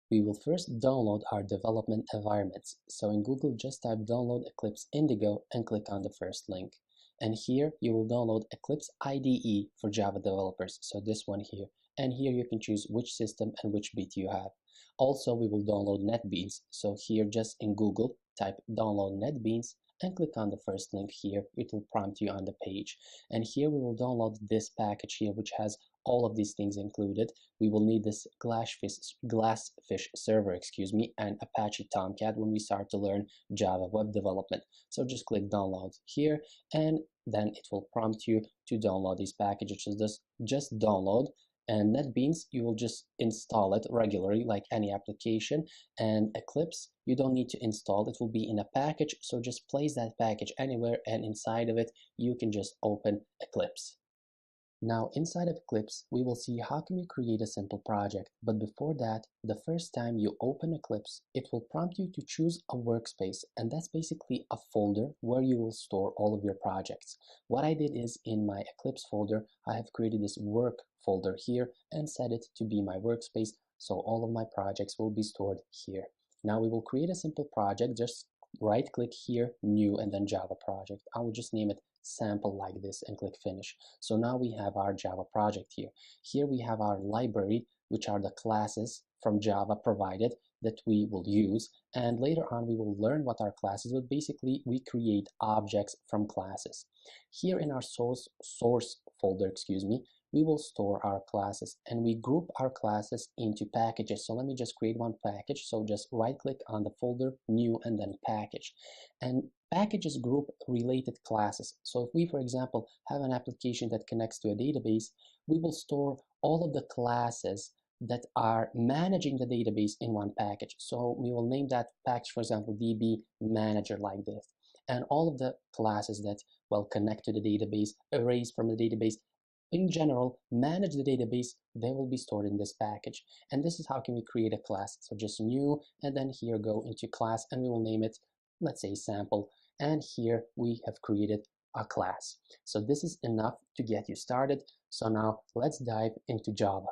we will first download our development environments. So in Google, just type download Eclipse Indigo and click on the first link. And here you will download Eclipse IDE for Java developers. So this one here. And here you can choose which system and which bit you have. Also, we will download NetBeans. So here, just in Google, type download NetBeans and click on the first link here. It will prompt you on the page. And here we will download this package here, which has all of these things included. We will need this Glassfish server, and Apache Tomcat when we start to learn Java web development. So just click download here, and then it will prompt you to download these packages. Just download. And NetBeans, you will just install it regularly like any application. And Eclipse, you don't need to install it. It will be in a package, so just place that package anywhere, and inside of it you can just open Eclipse. Now inside of Eclipse, we will see how can you create a simple project. But before that, the first time you open Eclipse, it will prompt you to choose a workspace, and that's basically a folder where you will store all of your projects. What I did is, in my Eclipse folder, I have created this work folder here and set it to be my workspace, so all of my projects will be stored here. Now we will create a simple project. Just right click here, new, and then Java project. I will just name it sample like this and click finish. So now we have our Java project here. Here we have our library, which are the classes from Java provided that we will use, and later on we will learn what our classes, but basically we create objects from classes. Here in our source folder, we will store our classes, and we group our classes into packages. So let me just create one package. So just right click on the folder, new, and then package. And packages group related classes. So if we, for example, have an application that connects to a database, we will store all of the classes that are managing the database in one package. So we will name that package, for example, DB manager like this. And all of the classes that connect to the database, erase from the database, in general, manage the database, they will be stored in this package. And this is how can we create a class. So just new, and then here go into class, and we will name it, let's say, sample. And here we have created a class. So this is enough to get you started. So now let's dive into Java.